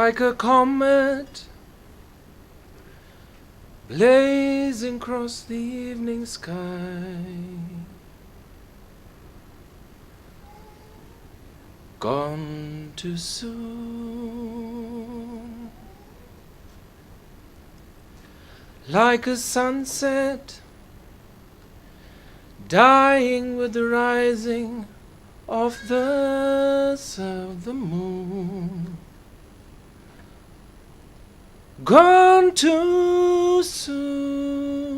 like a comet blazing across the evening sky. Gone too soon, like a sunset dying with the rising of the moon. Gone too soon,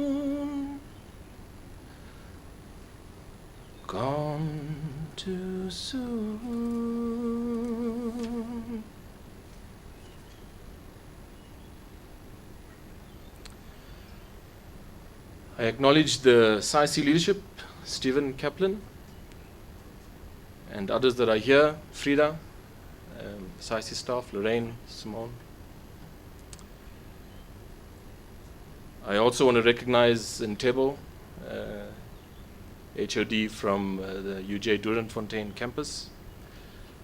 gone too soon. I acknowledge the SAIC leadership, Stephen Kaplan, and others that are here, Frida, SAIC staff, Lorraine, Simone. I also want to recognize Tshepo, HOD from the UJ Doornfontein campus.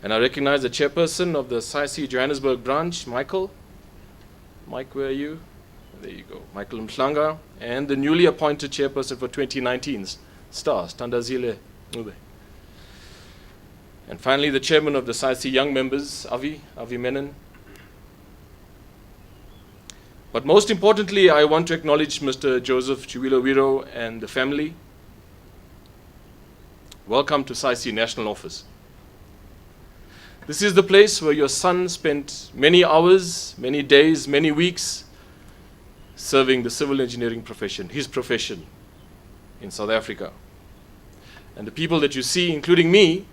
And I recognize the chairperson of the SAIC Johannesburg branch, Michael. Mike, where are you? There you go, Michael Mhlanga, and the newly appointed chairperson for 2019's STAR, Standazile Ncube. And finally, the chairman of the SAIC young members, Avi Menon. But most importantly, I want to acknowledge Mr. Joseph Tshiwilowilo and the family. Welcome to SAIC National Office. This is the place where your son spent many hours, many days, many weeks serving the civil engineering profession, his profession in South Africa. And the people that you see, including me,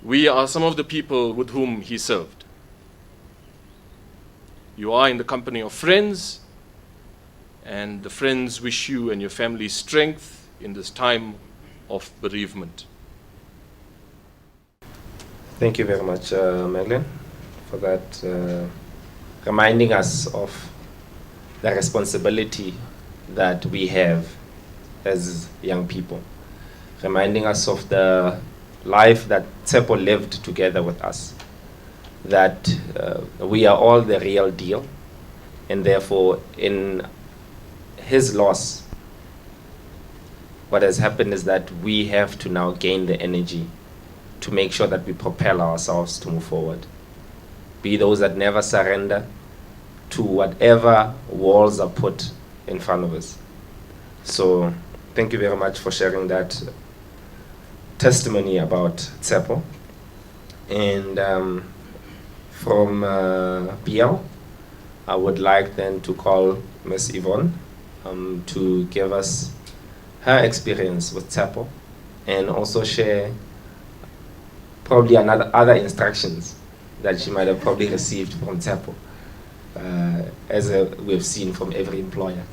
we are some of the people with whom he served. You are in the company of friends, and the friends wish you and your family strength in this time of bereavement. Thank you very much, Magdalene, for that, reminding us of the responsibility that we have as young people, reminding us of the life that Tshepo lived together with us, that we are all the real deal, and therefore in his loss, what has happened is that we have to now gain the energy to make sure that we propel ourselves to move forward. Be those that never surrender to whatever walls are put in front of us. So thank you very much for sharing that testimony about Tshepo. And from PL, I would like then to call Ms. Yvonne to give us her experience with Tshepo and also share probably other instructions that she might have probably received from Tshepo, as we've seen from every employer.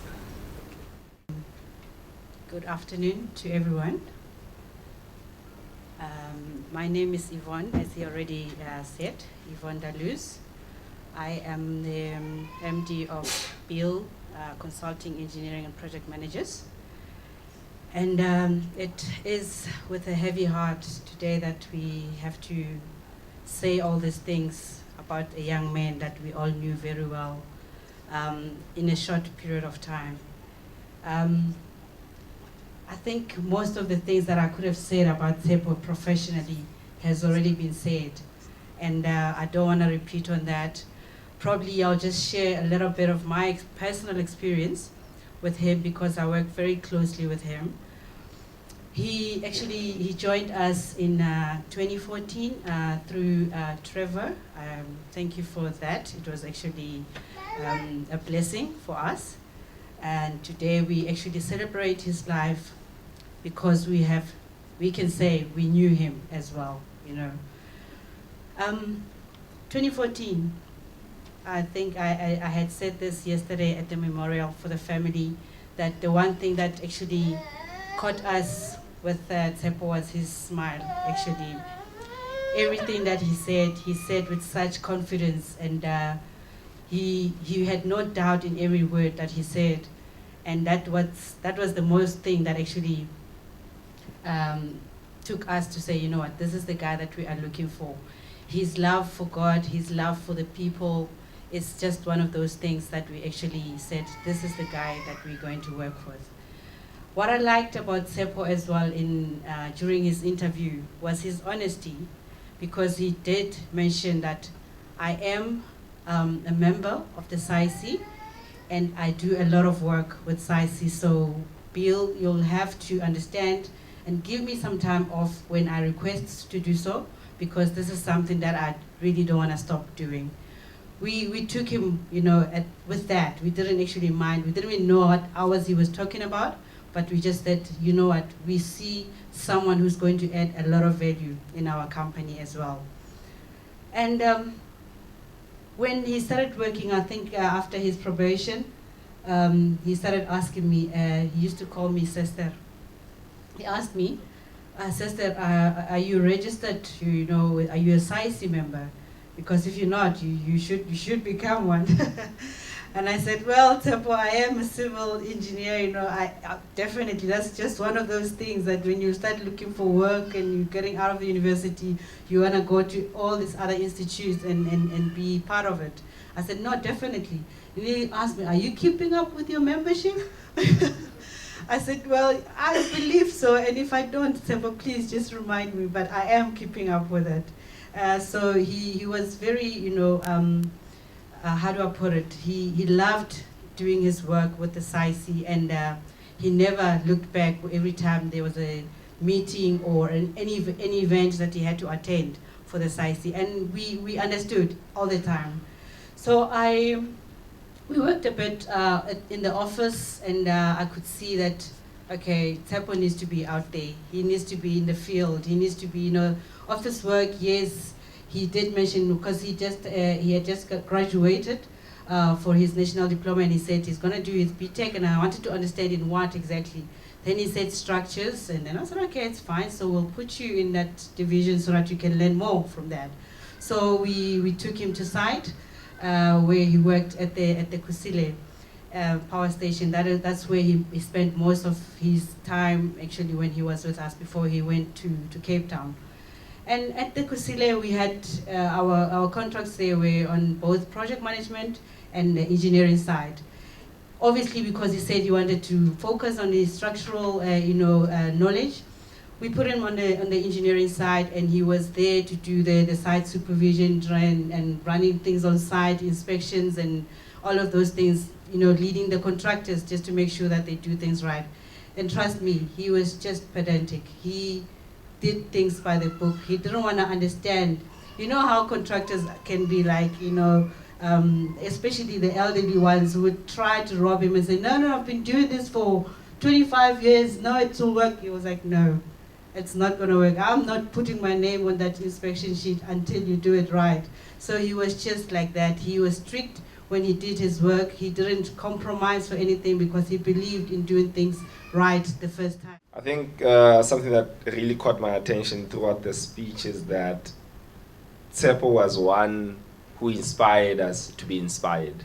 Good afternoon to everyone. My name is Yvonne, as he already said, Yvonne Daluz. I am the MD of Bill Consulting, Engineering and Project Managers. And it is with a heavy heart today that we have to say all these things about a young man that we all knew very well in a short period of time. I think most of the things that I could have said about Tshepo professionally has already been said, and I don't want to repeat on that. Probably I'll just share a little bit of my personal experience with him because I work very closely with him. He joined us in 2014 through Trevor. Thank you for that. It was actually a blessing for us. And today we actually celebrate his life because we can say we knew him as well, you know. 2014, I think I had said this yesterday at the memorial for the family, that the one thing that actually caught us with Tshepo was his smile, actually. Everything that he said with such confidence, and he had no doubt in every word that he said. And that was the most thing that actually took us to say, you know what, this is the guy that we are looking for. his love for God, his love for the people, is just one of those things that we actually said, this is the guy that we're going to work with. What I liked about Tshepo as well during his interview was his honesty, because he did mention that I am a member of the SAIC, and I do a lot of work with SAIC. So Bill, you'll have to understand and give me some time off when I request to do so, because this is something that I really don't want to stop doing. We took him, with that. We didn't actually mind. We didn't even know what hours he was talking about, but we just said, you know what, we see someone who's going to add a lot of value in our company as well. And when he started working, I think after his probation, he started asking me, he used to call me sister. He asked me, sister, are you registered, are you a SAIC member? Because if you're not, you should become one. And I said, well, Tshepo, I am a civil engineer, I definitely, that's just one of those things that when you start looking for work and you're getting out of the university, you want to go to all these other institutes and be part of it. I said, no, definitely. He asked me, are you keeping up with your membership? I said, well, I believe so, and if I don't, Tshepo, please just remind me, but I am keeping up with it. So he was very, how do I put it? He loved doing his work with the SAIC, and he never looked back every time there was a meeting or any event that he had to attend for the SAIC, and we understood all the time. So we worked a bit in the office, and I could see that, okay, Tshepo needs to be out there. He needs to be in the field. He needs to be, office work. Yes, he did mention, because he had just graduated for his national diploma, and he said he's going to do his BTech, and I wanted to understand in what exactly. Then he said structures, and then I said, okay, it's fine. So we'll put you in that division so that you can learn more from that. So we took him to site, where he worked at the Kusile power station. That's where he spent most of his time, actually, when he was with us before he went to Cape Town. And at the Kusile, we had our contracts there were on both project management and the engineering side. Obviously, because he said he wanted to focus on his structural, knowledge, we put him on the engineering side, and he was there to do the site supervision and running things on site, inspections and all of those things, leading the contractors just to make sure that they do things right. And trust me, he was just pedantic. He did things by the book. He didn't want to understand. You know how contractors can be like, especially the elderly ones who would try to rob him and say, no, I've been doing this for 25 years, now it will work. He was like, no. It's not going to work. I'm not putting my name on that inspection sheet until you do it right. So he was just like that. He was strict when he did his work. He didn't compromise for anything because he believed in doing things right the first time. I think something that really caught my attention throughout the speech is that Tshepo was one who inspired us to be inspired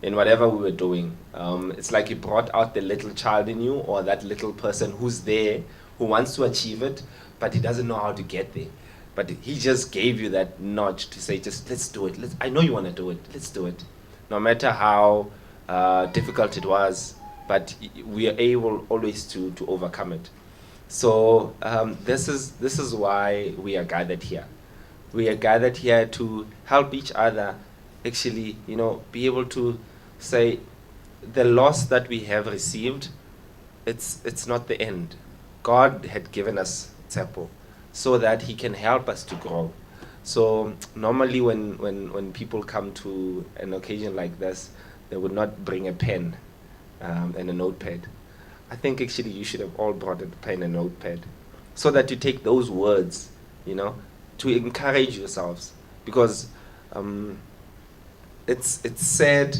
in whatever we were doing. It's like he brought out the little child in you, or that little person who's there, who wants to achieve it, but he doesn't know how to get there. But he just gave you that nudge to say, just let's do it. I know you want to do it. Let's do it. No matter how difficult it was, but we are able always to overcome it. So this is why we are gathered here. We are gathered here to help each other actually, be able to say the loss that we have received, it's not the end. God had given us Tshepo so that he can help us to grow. So normally when people come to an occasion like this, they would not bring a pen and a notepad. I think actually you should have all brought a pen and notepad so that you take those words, to encourage yourselves, because it's said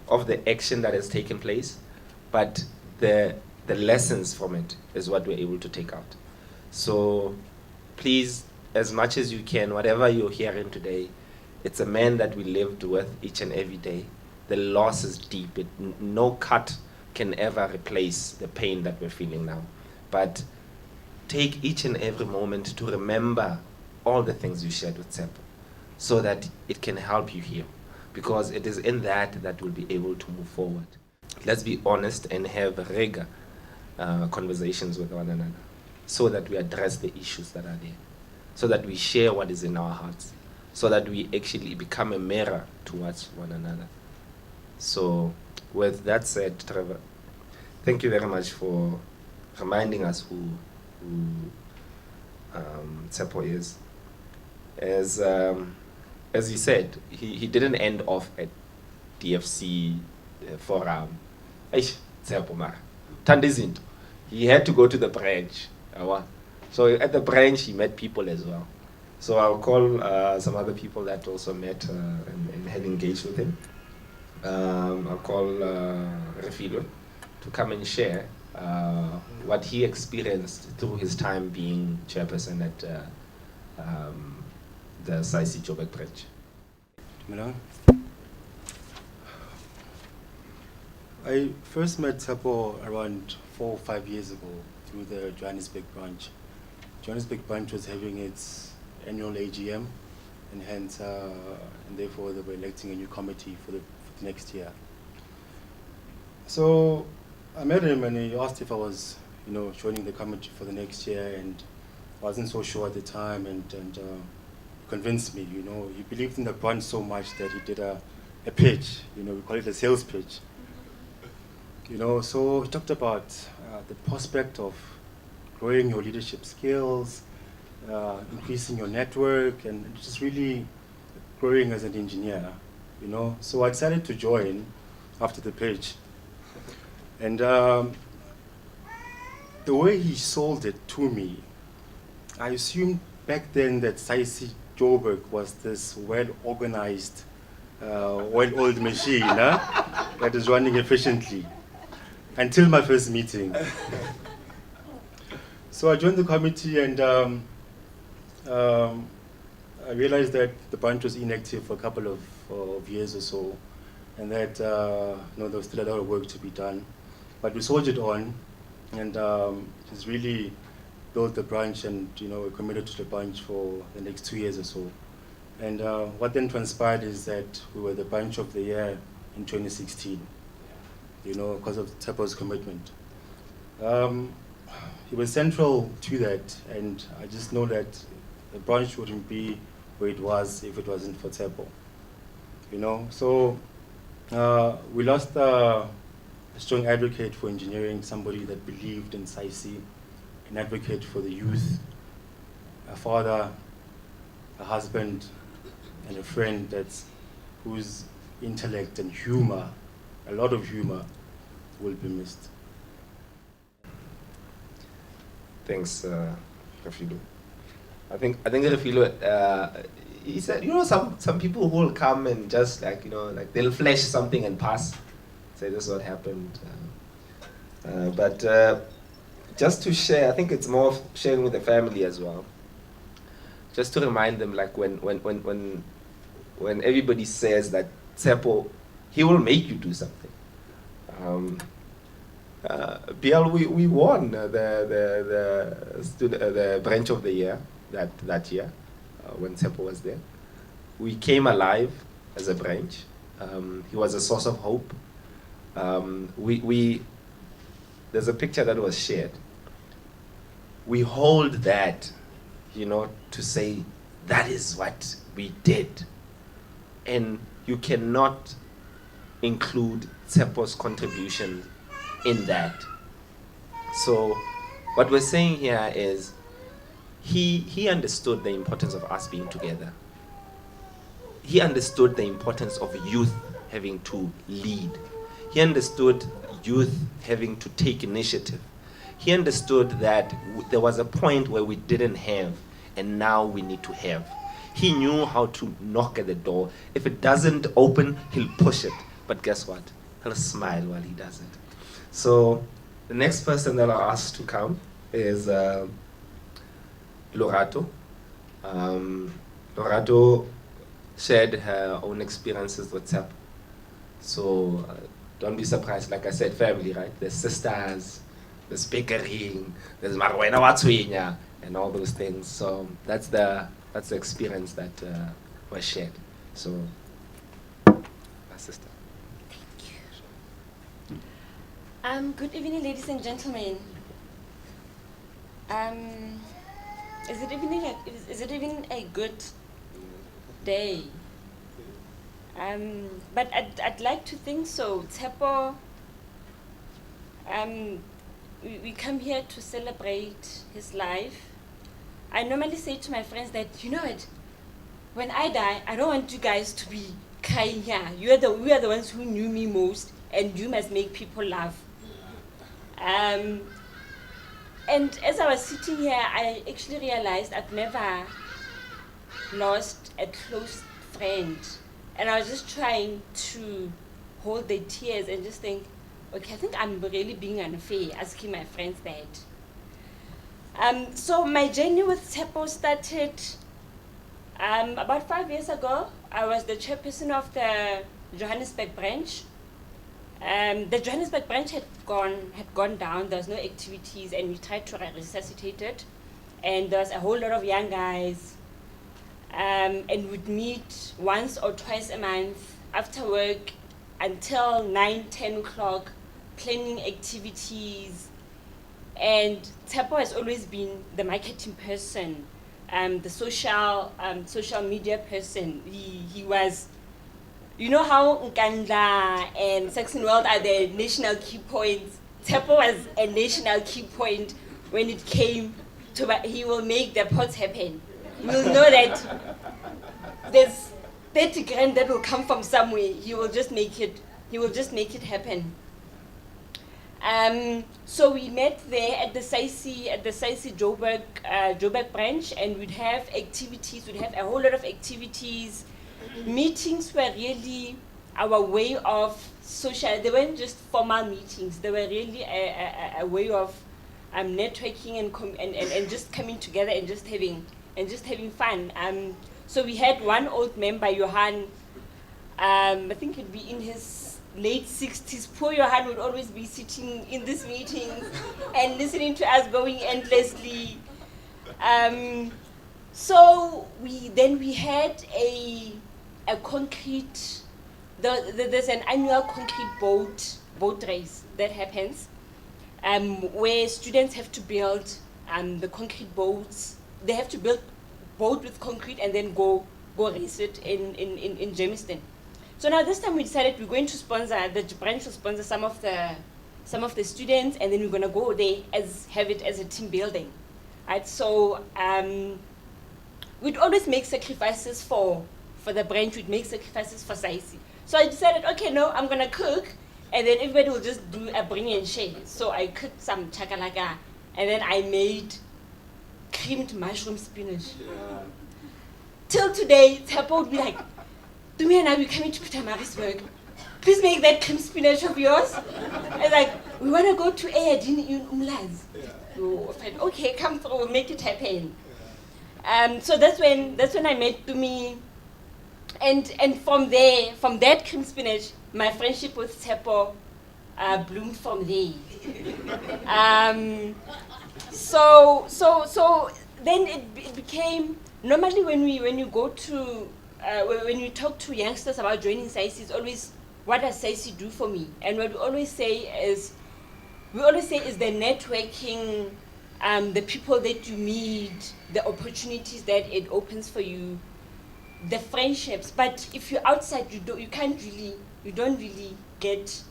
of the action that has taken place, but the lessons from it is what we're able to take out. So please, as much as you can, whatever you're hearing today, it's a man that we lived with each and every day. The loss is deep. No cut can ever replace the pain that we're feeling now. But take each and every moment to remember all the things you shared with Tshepo, so that it can help you here, because it is in that that we'll be able to move forward. Let's be honest and have regular conversations with one another, so that we address the issues that are there, so that we share what is in our hearts, so that we actually become a mirror towards one another. So with that said, Trevor, thank you very much for reminding us who Tshepo is. As he said, he didn't end off at DFC forum. Tshepo mara. Tandizinto. He had to go to the branch. So at the branch he met people as well. So I'll call some other people that also met and had engaged with him. I'll call Refilo to come and share what he experienced through his time being chairperson at the Saisi Joburg branch. Hello. I first met Tshepo around 4 or 5 years ago through the Johannesburg branch. Johannesburg branch was having its annual AGM, and hence, and therefore they were electing a new committee for the next year. So I met him and he asked if I was, joining the committee for the next year, and I wasn't so sure at the time, and convinced me. He believed in the branch so much that he did a pitch. We call it a sales pitch. So he talked about the prospect of growing your leadership skills, increasing your network, and just really growing as an engineer. So I decided to join after the pitch. And the way he sold it to me, I assumed back then that Saisi Joburg was this well-organized, well-oiled machine that is running efficiently, until my first meeting. So I joined the committee, and I realized that the branch was inactive for a couple of years or so, and that there was still a lot of work to be done. But we soldiered on, and just really built the branch, and we committed to the branch for the next 2 years or so. And what then transpired is that we were the branch of the year in 2016, because of Tshepo's commitment. He was central to that, and I just know that the branch wouldn't be where it was if it wasn't for Tshepo. So we lost a strong advocate for engineering, somebody that believed in Saisi, an advocate for the youth, a father, a husband, and a friend whose intellect and humor, a lot of humor, will be missed. Thanks, Refilo. I think Refilo, he said, some people who will come and just they'll flash something and pass, say this is what happened. But just to share, I think it's more of sharing with the family as well. Just to remind them, when everybody says that Tshepo, he will make you do something. BL, we won the branch of the year that year when Tshepo was there. We came alive as a branch. He was a source of hope. There's a picture that was shared. We hold that, to say that is what we did. And you cannot include Tshepo's contribution in that. So what we're saying here is he understood the importance of us being together. He understood the importance of youth having to lead. He understood youth having to take initiative. He understood that there was a point where we didn't have, and now we need to have. He knew how to knock at the door. If it doesn't open, he'll push it. But guess what? He'll smile while he does it. So the next person that I'll ask to come is Lorato. Lorato shared her own experiences with Tshepo. So don't be surprised, like I said, family, right? There's sisters, there's bickering, there's Marwena Watswinya, and all those things. So that's the that's the experience that was shared. So, my sister. Good evening, ladies and gentlemen. Is it even a good day? But I'd like to think so. Tshepo, we come here to celebrate his life. I normally say to my friends that, you know what, when I die, I don't want you guys to be crying here. We are the ones who knew me most, and you must make people laugh. And as I was sitting here, I actually realized I've never lost a close friend. And I was just trying to hold the tears and just think, okay, I think I'm really being unfair asking my friends that. So my journey with Tshepo started about 5 years ago. I was the chairperson of the Johannesburg branch. The Johannesburg branch had gone down. There was no activities, and we tried to resuscitate it. And there was a whole lot of young guys, and we'd meet once or twice a month after work until 9-10 o'clock, planning activities. And Tshepo has always been the marketing person, the social media person. He was. You know how Nkandla and Saxon World are the national key points? Tshepo was a national key point when it came to, he will make the pots happen. We'll know that there's 30 grand that will come from somewhere. He will just make it happen. So we met there at the SAICI Joburg branch, and we'd have activities, we'd have a whole lot of activities. Meetings were really our way of social. They weren't just formal meetings. They were really a way of networking and just coming together and just having fun. So we had one old member, Johan. I think he'd be in his late 60s. Poor Johan would always be sitting in these meetings and listening to us going endlessly. So we had a concrete, there's an annual concrete boat race that happens, where students have to build the concrete boats. They have to build boat with concrete and then go race it in Jamestown. So now this time we decided we're going to sponsor, the branch will sponsor some of the students, and then we're going to go there have it as a team building, right? So we'd always make sacrifices for the branch, we'd make sacrifices for SAICI. So I decided, okay, no, I'm gonna cook, and then everybody will just do a bring and share. So I cooked some chakalaka, and then I made creamed mushroom spinach. Till today, Tshepo would be like, Dumi and I, we're coming to Pietermaritzburg. Please make that cream spinach of yours. And like, we wanna go to Ayadini in Umlaz. So I said, okay, come through, we'll make it happen. So that's when I met Dumi. And from that cream spinach, my friendship with Tshepo bloomed from there. So then it became, normally when you go to when you talk to youngsters about joining SAICI, it's always, what does SAICI do for me? And what we always say is the networking, the people that you meet, the opportunities that it opens for you, the friendships. But if you're outside, you don't really get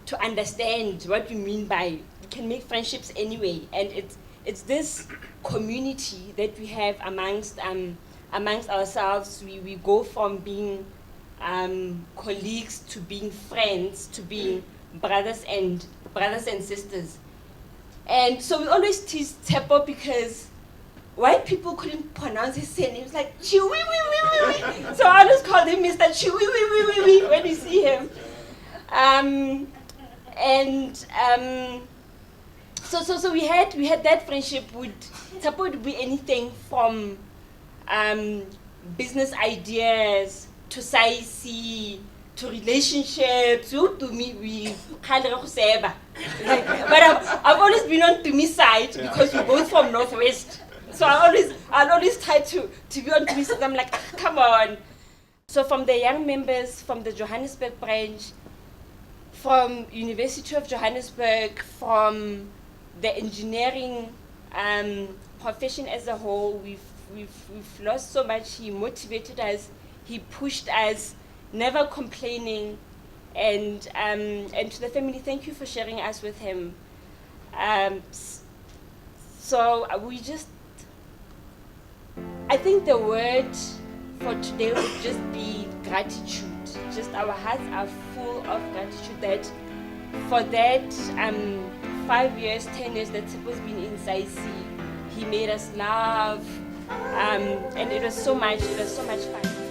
to understand what you mean by, you can make friendships anyway. And it's this community that we have amongst ourselves. We go from being colleagues to being friends to being brothers and sisters. And so we always tease Tshepo because white people couldn't pronounce his surname. He was like, Tshiwilowilo. So I always call him Mr. Tshiwilowilo when we see him. So we had that friendship. Tshepo would be anything from business ideas to SAICI to relationships. To me, but I've always been on Tumi's side because we're both from Northwest. So I'll always try to be on to me. So I'm like, come on. So from the young members from the Johannesburg branch, from University of Johannesburg, from the engineering profession as a whole, we've lost so much. He motivated us, he pushed us, never complaining, and to the family, thank you for sharing us with him. So I think the word for today would just be gratitude. Just our hearts are full of gratitude that for that 5 years, 10 years that Tshepo's been in SAIC, he made us laugh, and it was so much fun.